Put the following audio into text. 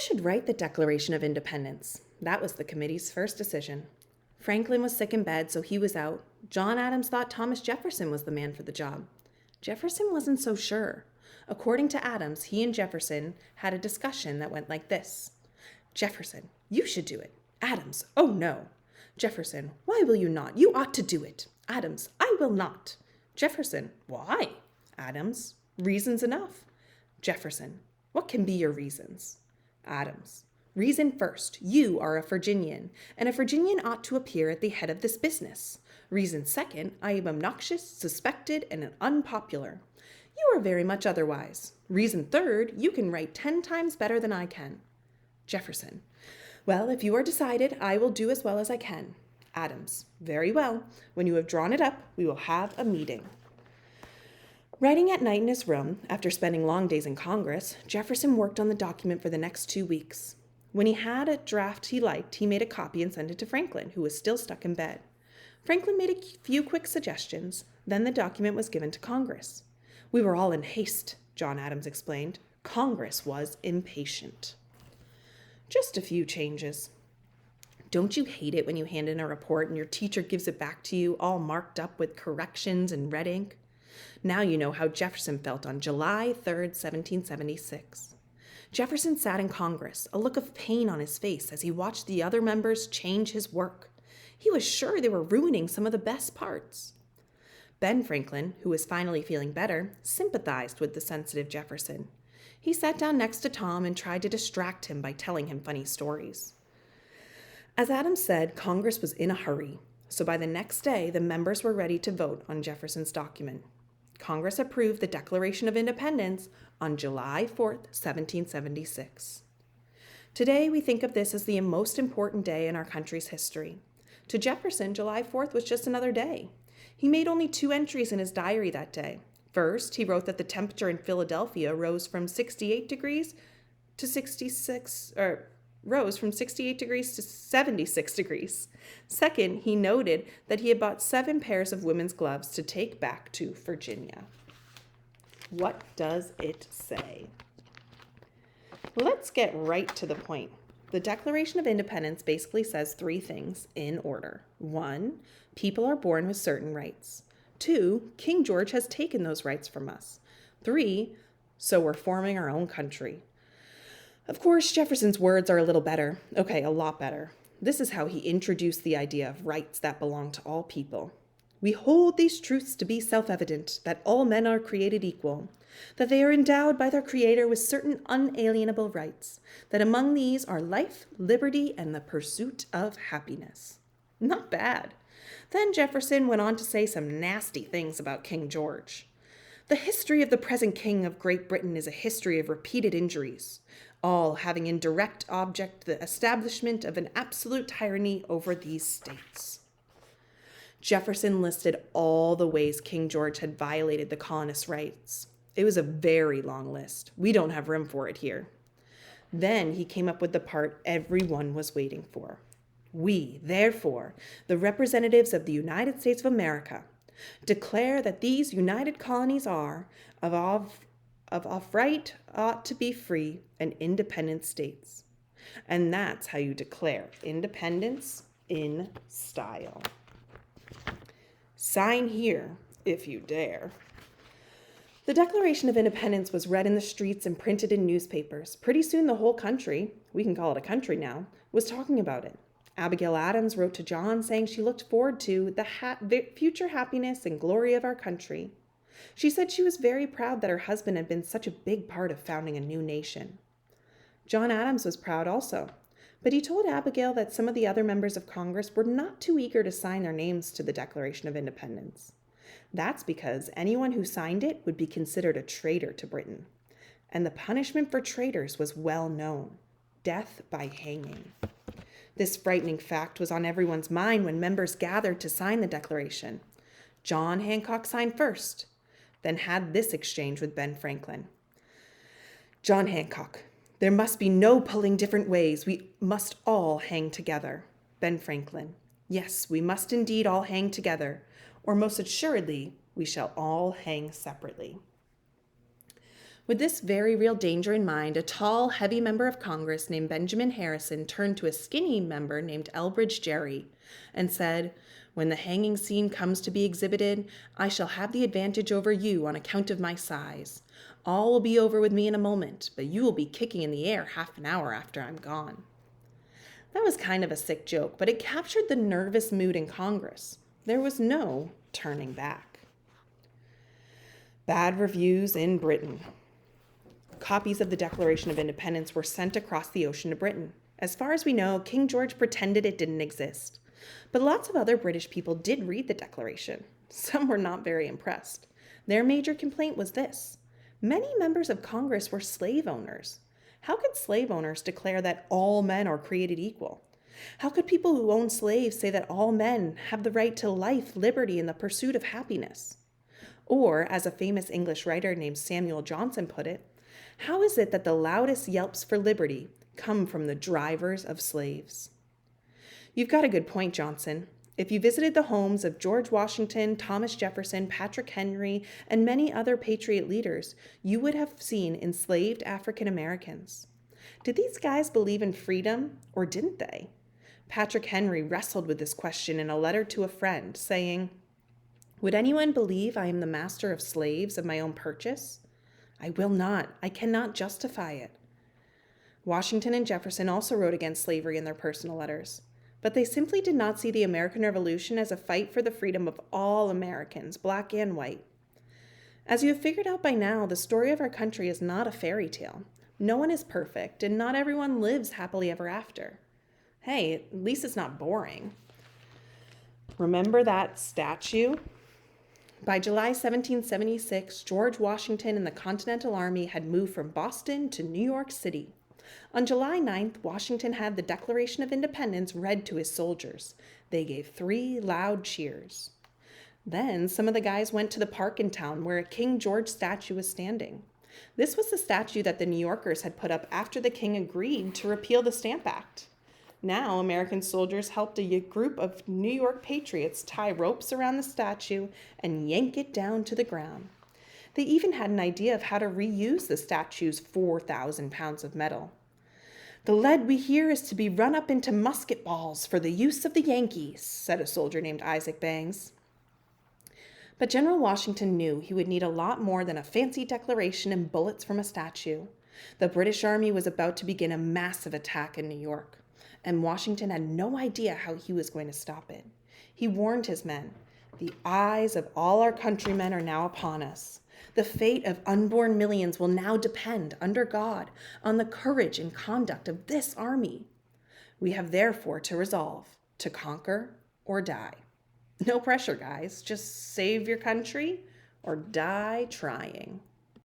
should write the Declaration of Independence? That was the committee's first decision. Franklin was sick in bed, so he was out. John Adams thought Thomas Jefferson was the man for the job. Jefferson wasn't so sure. According to Adams, he and Jefferson had a discussion that went like this. Jefferson, you should do it. Adams, oh no. Jefferson, why will you not? You ought to do it. Adams, I will not. Jefferson, why? Adams, reasons enough. Jefferson, what can be your reasons? Adams, reason first, you are a Virginian, and a Virginian ought to appear at the head of this business. Reason second, I am obnoxious, suspected, and unpopular. You are very much otherwise. Reason third, you can write 10 times better than I can. Jefferson, well, if you are decided, I will do as well as I can. Adams, very well. When you have drawn it up, we will have a meeting. Writing at night in his room, after spending long days in Congress, Jefferson worked on the document for the next 2 weeks. When he had a draft he liked, he made a copy and sent it to Franklin, who was still stuck in bed. Franklin made a few quick suggestions, then the document was given to Congress. We were all in haste, John Adams explained. Congress was impatient. Just a few changes. Don't you hate it when you hand in a report and your teacher gives it back to you all marked up with corrections in red ink? Now you know how Jefferson felt on July 3rd, 1776. Jefferson sat in Congress, a look of pain on his face as he watched the other members change his work. He was sure they were ruining some of the best parts. Ben Franklin, who was finally feeling better, sympathized with the sensitive Jefferson. He sat down next to Tom and tried to distract him by telling him funny stories. As Adams said, Congress was in a hurry, so by the next day, the members were ready to vote on Jefferson's document. Congress approved the Declaration of Independence on July 4th, 1776. Today, we think of this as the most important day in our country's history. To Jefferson, July 4th was just another day. He made only 2 entries in his diary that day. First, he wrote that the temperature in Philadelphia rose from 68 degrees to 76 degrees. Second, he noted that he had bought 7 pairs of women's gloves to take back to Virginia. What does it say? Let's get right to the point. The Declaration of Independence basically says 3 things in order. 1, people are born with certain rights. 2, King George has taken those rights from us. 3, so we're forming our own country. Of course, Jefferson's words are a little better. Okay, a lot better. This is how he introduced the idea of rights that belong to all people. We hold these truths to be self-evident, that all men are created equal, that they are endowed by their Creator with certain unalienable rights, that among these are life, liberty, and the pursuit of happiness. Not bad. Then Jefferson went on to say some nasty things about King George. The history of the present King of Great Britain is a history of repeated injuries, all having in direct object the establishment of an absolute tyranny over these states. Jefferson listed all the ways King George had violated the colonists' rights. It was a very long list. We don't have room for it here. Then he came up with the part everyone was waiting for. We, therefore, the representatives of the United States of America, declare that these united colonies are, of right, ought to be free and independent states. And that's how you declare independence in style. Sign here, if you dare. The Declaration of Independence was read in the streets and printed in newspapers. Pretty soon the whole country, we can call it a country now, was talking about it. Abigail Adams wrote to John saying she looked forward to the future happiness and glory of our country. She said she was very proud that her husband had been such a big part of founding a new nation. John Adams was proud also, but he told Abigail that some of the other members of Congress were not too eager to sign their names to the Declaration of Independence. That's because anyone who signed it would be considered a traitor to Britain, and the punishment for traitors was well known: death by hanging. This frightening fact was on everyone's mind when members gathered to sign the Declaration. John Hancock signed first, then had this exchange with Ben Franklin. John Hancock, there must be no pulling different ways. We must all hang together. Ben Franklin, yes, we must indeed all hang together, or most assuredly, we shall all hang separately. With this very real danger in mind, a tall, heavy member of Congress named Benjamin Harrison turned to a skinny member named Elbridge Gerry and said, "When the hanging scene comes to be exhibited, I shall have the advantage over you on account of my size. All will be over with me in a moment, but you will be kicking in the air half an hour after I'm gone." That was kind of a sick joke, but it captured the nervous mood in Congress. There was no turning back. Bad reviews in Britain. Copies of the Declaration of Independence were sent across the ocean to Britain. As far as we know, King George pretended it didn't exist. But lots of other British people did read the Declaration. Some were not very impressed. Their major complaint was this: many members of Congress were slave owners. How could slave owners declare that all men are created equal? How could people who own slaves say that all men have the right to life, liberty, and the pursuit of happiness? Or, as a famous English writer named Samuel Johnson put it, how is it that the loudest yelps for liberty come from the drivers of slaves? You've got a good point, Johnson. If you visited the homes of George Washington, Thomas Jefferson, Patrick Henry, and many other patriot leaders, you would have seen enslaved African Americans. Did these guys believe in freedom, or didn't they? Patrick Henry wrestled with this question in a letter to a friend, saying, "Would anyone believe I am the master of slaves of my own purchase? I will not. I cannot justify it." Washington and Jefferson also wrote against slavery in their personal letters, but they simply did not see the American Revolution as a fight for the freedom of all Americans, black and white. As you have figured out by now, the story of our country is not a fairy tale. No one is perfect, and not everyone lives happily ever after. Hey, at least it's not boring. Remember that statue? By July 1776, George Washington and the Continental Army had moved from Boston to New York City. On July 9th, Washington had the Declaration of Independence read to his soldiers. They gave 3 loud cheers. Then some of the guys went to the park in town where a King George statue was standing. This was the statue that the New Yorkers had put up after the king agreed to repeal the Stamp Act. Now, American soldiers helped a group of New York patriots tie ropes around the statue and yank it down to the ground. They even had an idea of how to reuse the statue's 4,000 pounds of metal. "The lead we hear is to be run up into musket balls for the use of the Yankees," said a soldier named Isaac Bangs. But General Washington knew he would need a lot more than a fancy declaration and bullets from a statue. The British Army was about to begin a massive attack in New York, and Washington had no idea how he was going to stop it. He warned his men, "The eyes of all our countrymen are now upon us. The fate of unborn millions will now depend, under God, on the courage and conduct of this army. We have therefore to resolve to conquer or die. No pressure, guys. Just save your country or die trying."